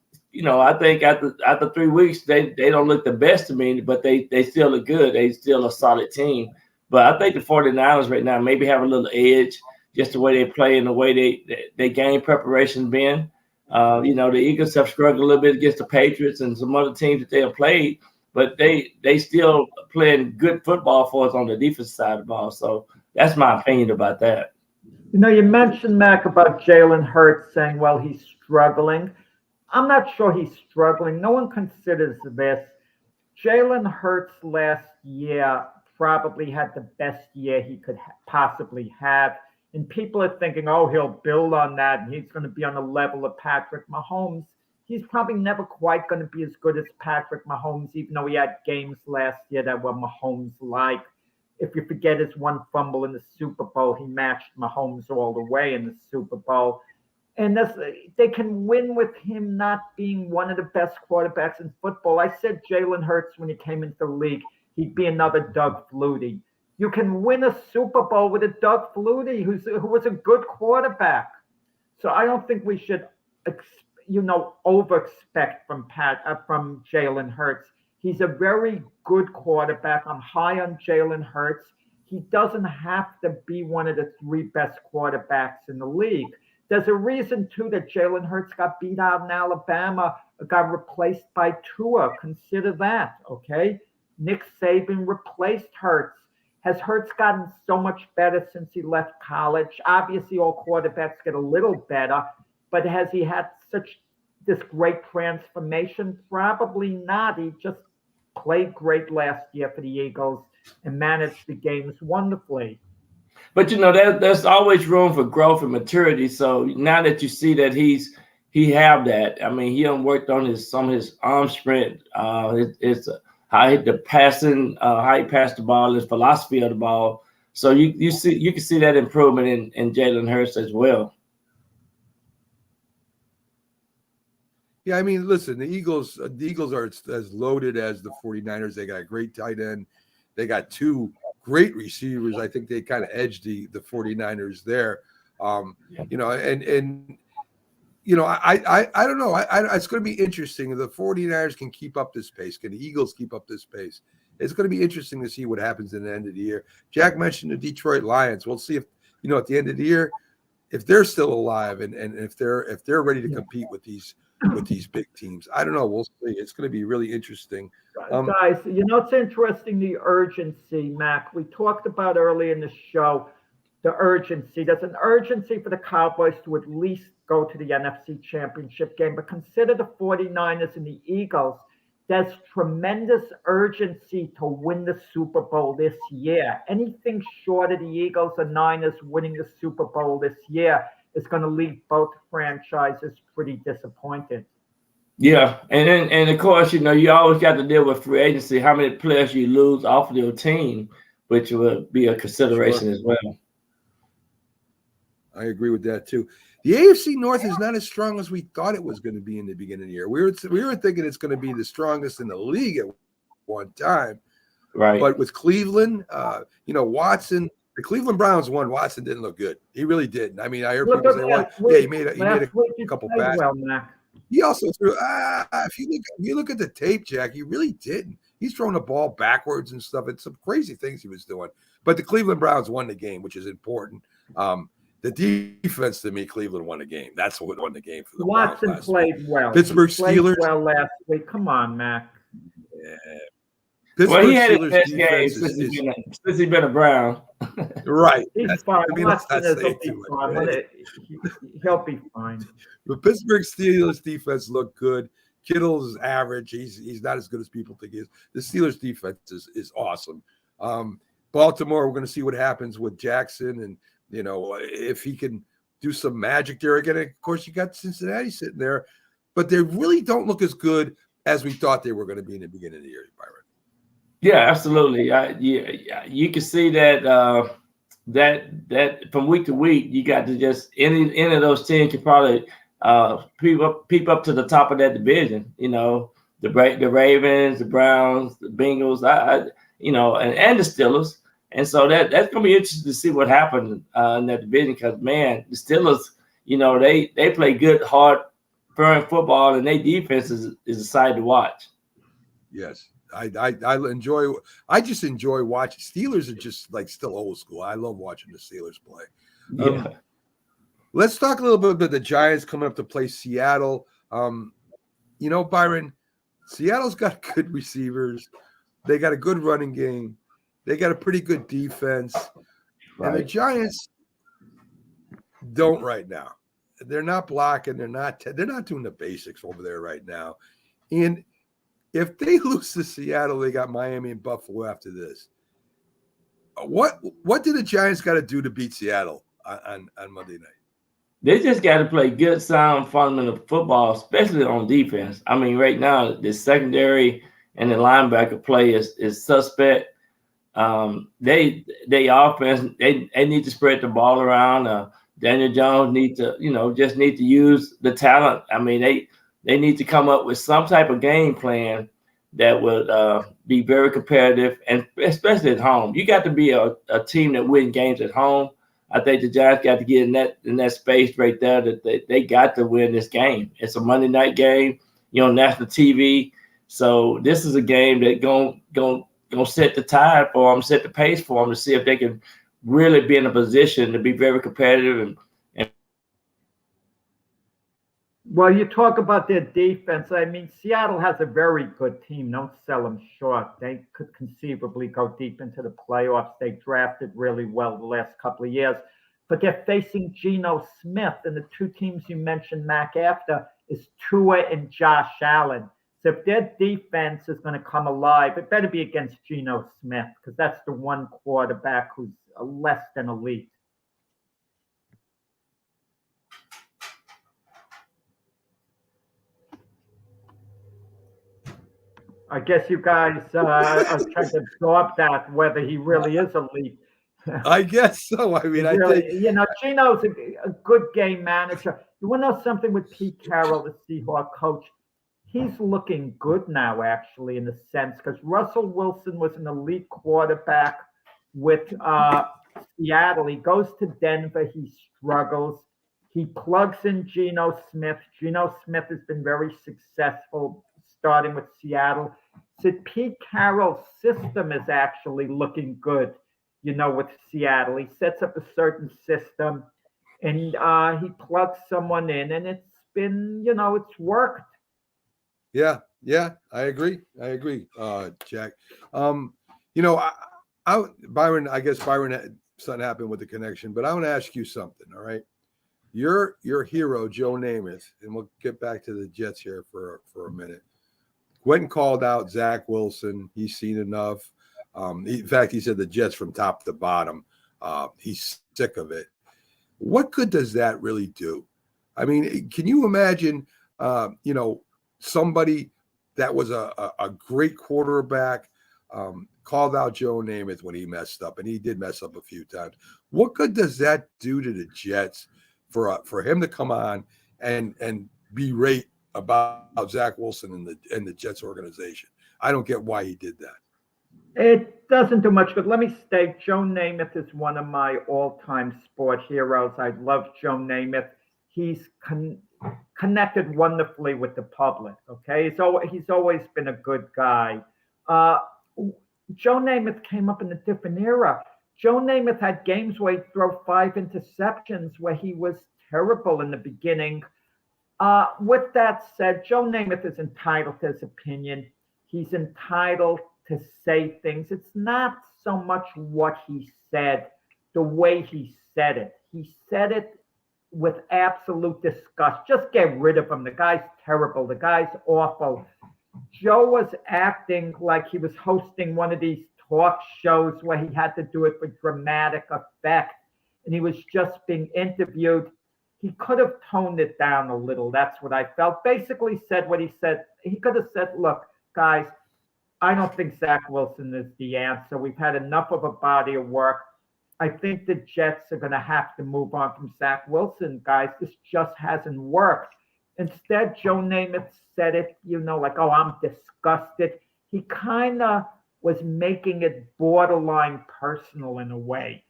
think after 3 weeks, they don't look the best to me, but they still look good. They still a solid team. But I think the 49ers right now maybe have a little edge, just the way they play and the way they game preparation been. The Eagles have struggled a little bit against the Patriots and some other teams that they have played, but they still playing good football for us on the defense side of the ball. So that's my opinion about that. You mentioned, Mac, about Jalen Hurts saying, well, he's struggling. I'm not sure he's struggling. No one considers this. Jalen Hurts last year probably had the best year he could possibly have. And people are thinking, oh, he'll build on that and he's going to be on the level of Patrick Mahomes. He's probably never quite going to be as good as Patrick Mahomes, even though he had games last year that were Mahomes-like. If you forget his one fumble in the Super Bowl, he matched Mahomes all the way in the Super Bowl. And they can win with him not being one of the best quarterbacks in football. I said Jalen Hurts when he came into the league, he'd be another Doug Flutie. You can win a Super Bowl with a Doug Flutie who was a good quarterback. So I don't think we should, over-expect from Jalen Hurts. He's a very good quarterback. I'm high on Jalen Hurts. He doesn't have to be one of the three best quarterbacks in the league. There's a reason, too, that Jalen Hurts got beat out in Alabama, got replaced by Tua. Consider that, okay? Nick Saban replaced Hurts. Has Hurts gotten so much better since he left college? Obviously, all quarterbacks get a little better, but has he had this great transformation? Probably not. He just played great last year for the Eagles and managed the games wonderfully. But there's always room for growth and maturity. So now that you see that he have that, I mean, he done worked on some of his arm strength. It's how he passed the ball, his philosophy of the ball. So you can see that improvement in Jalen Hurts as well. Yeah, I mean, listen, the Eagles are as loaded as the 49ers. They got a great tight end. They got two great receivers. I think they kind of edged the 49ers there. I don't know. It's going to be interesting. If the 49ers can keep up this pace, can the Eagles keep up this pace? It's going to be interesting to see what happens in the end of the year. Jack mentioned the Detroit Lions. We'll see if, at the end of the year, if they're still alive and if they're ready to compete with these big teams. I don't know. We'll see. It's going to be really interesting. Guys, it's interesting, the urgency, Mac. We talked about earlier in the show, the urgency. There's an urgency for the Cowboys to at least go to the NFC Championship game. But consider the 49ers and the Eagles. There's tremendous urgency to win the Super Bowl this year. Anything short of the Eagles or Niners winning the Super Bowl this year is going to leave both franchises pretty disappointed. Yeah, and of course, you always got to deal with free agency. How many players you lose off of your team, which would be a consideration as well. I agree with that too. The AFC North is not as strong as we thought it was going to be in the beginning of the year. We were thinking it's going to be the strongest in the league at one time, right? But with Cleveland, Watson. The Cleveland Browns won. Watson didn't look good. He really didn't. I mean, I heard people say, "Well, yeah, he made a couple passes." Well, Mac. He also threw. If you look at the tape, Jack, he really didn't. He's throwing the ball backwards and stuff. It's some crazy things he was doing. But the Cleveland Browns won the game, which is important. The defense, to me, Cleveland won the game. That's what won the game for the Watson Browns played well. Pittsburgh Steelers played well last week. Come on, Mac. Yeah. Pittsburgh He had Steelers his best defense game since he's been a Brown. Right. He's fine. He'll be fine. The Pittsburgh Steelers defense looked good. Kittle's average. He's not as good as people think he is. The Steelers defense is awesome. Baltimore, we're going to see what happens with Jackson and, if he can do some magic there again. Of course, you got Cincinnati sitting there, but they really don't look as good as we thought they were going to be in the beginning of the year, Byron. Yeah, absolutely. You can see that that from week to week, you got to just any of those teams can probably peep up to the top of that division. The Ravens, the Browns, the Bengals, and the Steelers. And so that's gonna be interesting to see what happens in that division because man, the Steelers, they play good, hard, firm football, and their defense is a sight to watch. Yes. I just enjoy watching. Steelers are just like still old school. I love watching the Steelers play. Yeah. Let's talk a little bit about the Giants coming up to play Seattle. Byron, Seattle's got good receivers. They got a good running game. They got a pretty good defense. Right. And the Giants, don't right now. They're not blocking. They're not doing the basics over there right now. And if they lose to Seattle, they got Miami and Buffalo after this. What do the Giants got to do to beat Seattle on Monday night? They just got to play good, sound, fundamental football, especially on defense. I mean, right now, the secondary and the linebacker play is suspect. They offense, they need to spread the ball around. Daniel Jones need to, just need to use the talent. I mean, they need to come up with some type of game plan that would be very competitive, and especially at home. You got to be a team that wins games at home. I think the Giants got to get in that space right there that they got to win this game. It's a Monday night game, national TV. So this is a game that gonna set the tide for them, set the pace for them to see if they can really be in a position to be very competitive. Well, you talk about their defense. I mean, Seattle has a very good team. Don't sell them short. They could conceivably go deep into the playoffs. They drafted really well the last couple of years. But they're facing Geno Smith, and the two teams you mentioned, Mac, after is Tua and Josh Allen. So if their defense is going to come alive, it better be against Geno Smith, because that's the one quarterback who's less than elite. I guess you guys are trying to absorb that, whether he really is elite. I guess so. I mean, really, I think Geno's a good game manager. You want to know something with Pete Carroll, the Seahawks coach? He's looking good now, actually, in a sense, because Russell Wilson was an elite quarterback with Seattle. He goes to Denver. He struggles. He plugs in Geno Smith. Geno Smith has been very successful starting with Seattle. So Pete Carroll's system is actually looking good, with Seattle. He sets up a certain system, and he plugs someone in, and it's been, it's worked. Yeah, I agree, Jack. Byron, I guess Byron, something happened with the connection, but I want to ask you something. All right, your hero Joe Namath, and we'll get back to the Jets here for a minute. Went and called out Zach Wilson. He's seen enough. In fact, he said the Jets from top to bottom. He's sick of it. What good does that really do? I mean, can you imagine? Somebody that was a great quarterback called out Joe Namath when he messed up, and he did mess up a few times. What good does that do to the Jets for him to come on and berate about Zach Wilson and the Jets organization? I don't get why he did that. It doesn't do much good. Let me state, Joe Namath is one of my all-time sport heroes. I love Joe Namath. He's connected wonderfully with the public. Okay, he's always been a good guy. Joe Namath came up in a different era. Joe Namath had games where he'd throw 5 interceptions, where he was terrible in the beginning. With that said, Joe Namath is entitled to his opinion. He's entitled to say things. It's not so much what he said, the way he said it. He said it with absolute disgust. Just get rid of him. The guy's terrible. The guy's awful. Joe was acting like he was hosting one of these talk shows where he had to do it for dramatic effect, and he was just being interviewed. He could have toned it down a little. That's what I felt. Basically said what he said. He could have said, look, guys, I don't think Zach Wilson is the answer. We've had enough of a body of work. I think the Jets are going to have to move on from Zach Wilson, guys. This just hasn't worked. Instead, Joe Namath said it, like, oh, I'm disgusted. He kind of was making it borderline personal in a way.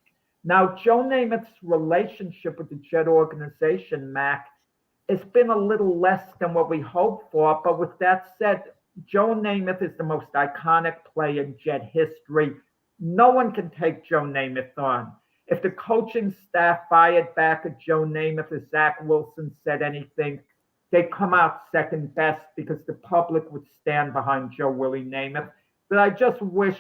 Now, Joe Namath's relationship with the Jet organization, Mac, has been a little less than what we hoped for. But with that said, Joe Namath is the most iconic player in Jet history. No one can take Joe Namath on. If the coaching staff fired back at Joe Namath if Zach Wilson said anything, they'd come out second best because the public would stand behind Joe Willie Namath. But I just wish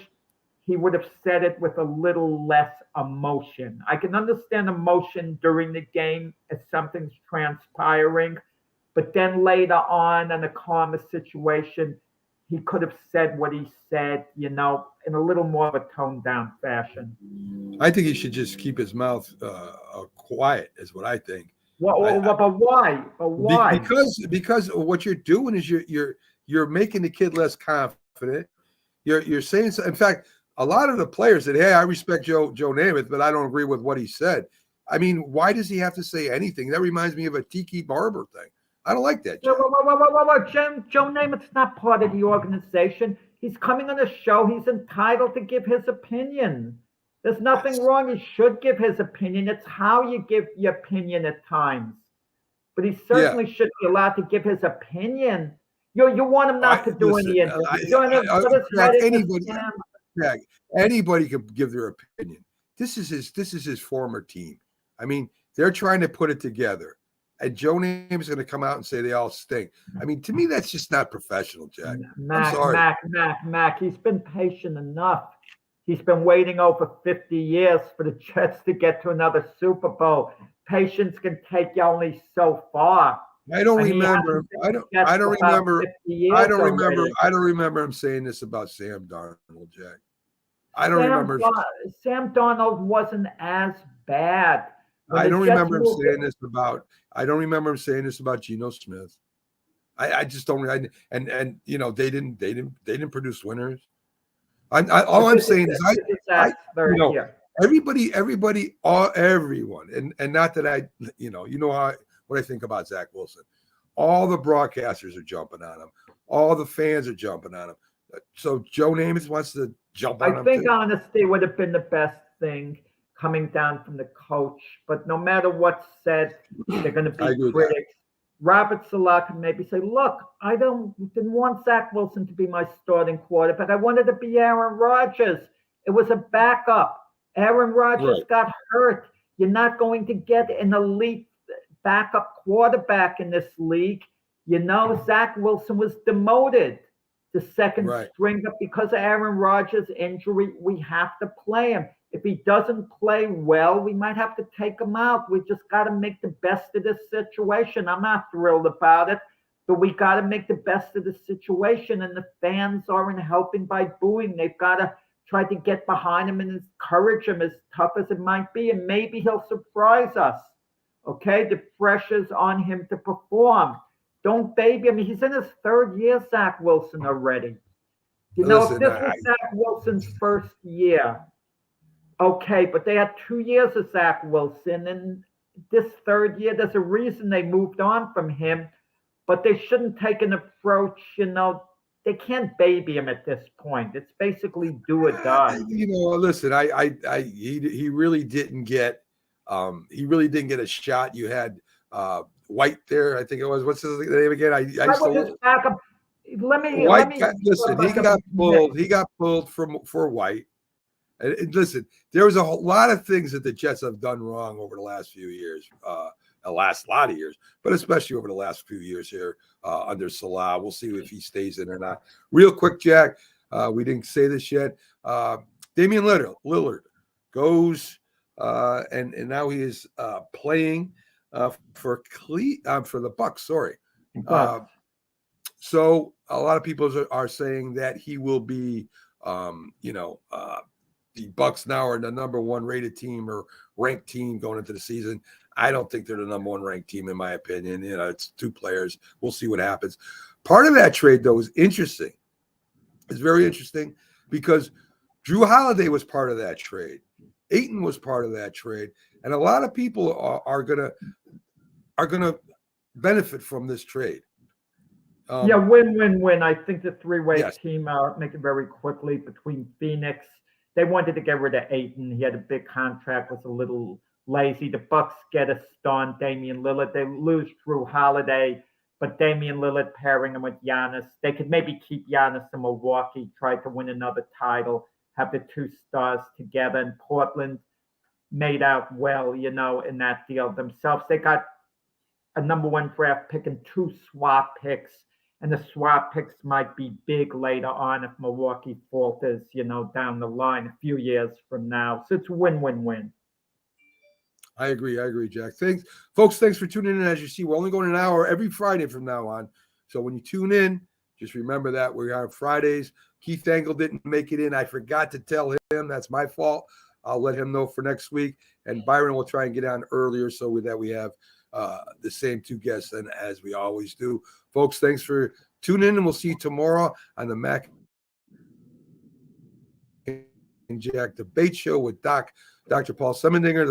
he would have said it with a little less emotion. I can understand emotion during the game as something's transpiring, but then later on in a calmer situation, he could have said what he said, in a little more of a toned down fashion. I think he should just keep his mouth quiet, is what I think. But why? But why? Because what you're doing is you're making the kid less confident. You're saying so. In fact, a lot of the players said, "Hey, I respect Joe Namath, but I don't agree with what he said." I mean, why does he have to say anything? That reminds me of a Tiki Barber thing. I don't like that. Joe Namath's not part of the organization. He's coming on a show. He's entitled to give his opinion. There's nothing wrong. He should give his opinion. It's how you give your opinion at times. But he certainly should be allowed to give his opinion. You want him not to do any interviews. Anybody can give their opinion. This is his former team. I mean, they're trying to put it together. And Joe Namath is going to come out and say they all stink. I mean, to me, that's just not professional, Jack. I'm sorry. Mac, he's been patient enough. He's been waiting over 50 years for the Jets to get to another Super Bowl. Patience can take you only so far. I don't remember him saying this about Sam Darnold, Jack. I don't remember. Sam Darnold wasn't as bad. I don't remember him saying this about Geno Smith. I just don't. And they didn't produce winners. All I'm saying is everyone, and not that I, what I think about Zach Wilson. All the broadcasters are jumping on him. All the fans are jumping on him. So Joe Namath wants to jump on him. I think honesty would have been the best thing coming down from the coach. But no matter what's said, they're going to be critics. Robert Saleh can maybe say, look, I didn't want Zach Wilson to be my starting quarterback. I wanted to be Aaron Rodgers. It was a backup. Aaron Rodgers got hurt. You're not going to get an elite backup quarterback in this league. Zach Wilson was demoted to second string, but because of Aaron Rodgers' injury, we have to play him. If he doesn't play well, we might have to take him out. We just got to make the best of this situation. I'm not thrilled about it, but we got to make the best of the situation, and the fans aren't helping by booing. They've got to try to get behind him and encourage him, as tough as it might be, and maybe he'll surprise us. Okay, the pressure's on him to perform. Don't baby him. He's in his third year, Zach Wilson, already. If this was Zach Wilson's first year, okay, but they had 2 years of Zach Wilson, and this third year, there's a reason they moved on from him, but they shouldn't take an approach, they can't baby him at this point. It's basically do or die. Listen, he really didn't get a shot. You had White there, I think it was. What's his name again? He got pulled for White. And listen, there was a lot of things that the Jets have done wrong over the last few years, but especially over the last few years here under Salah. We'll see if he stays in or not. Real quick, Jack, we didn't say this yet. Damian Lillard goes and now he is playing for the Bucks. Sorry. So a lot of people are saying that he will be, the Bucks now are the number one rated team or ranked team going into the season. I don't think they're the number one ranked team, in my opinion. It's two players. We'll see what happens. Part of that trade, though, is interesting. It's very interesting because Drew Holiday was part of that trade. Ayton was part of that trade. And a lot of people are gonna benefit from this trade. Win-win-win. I think the three-way team make it very quickly between Phoenix. They wanted to get rid of Ayton. He had a big contract, was a little lazy. The Bucks get a star, Damian Lillard. They lose Drew Holiday, but Damian Lillard pairing him with Giannis. They could maybe keep Giannis in Milwaukee, try to win another title, have the two stars together. And Portland made out well, in that deal themselves. They got a number one draft pick and two swap picks. And the swap picks might be big later on if Milwaukee falters, down the line a few years from now. So it's win-win-win. I agree, Jack. Thanks, folks. Thanks for tuning in. As you see, we're only going an hour every Friday from now on. So when you tune in, just remember that we have Fridays. Keith Engel didn't make it in. I forgot to tell him. That's my fault. I'll let him know for next week. And Byron will try and get on earlier so that we have the same two guests then as we always do. Folks, thanks for tuning in, and we'll see you tomorrow on the Mac and Jack Debate Show with Dr. Paul Semendinger,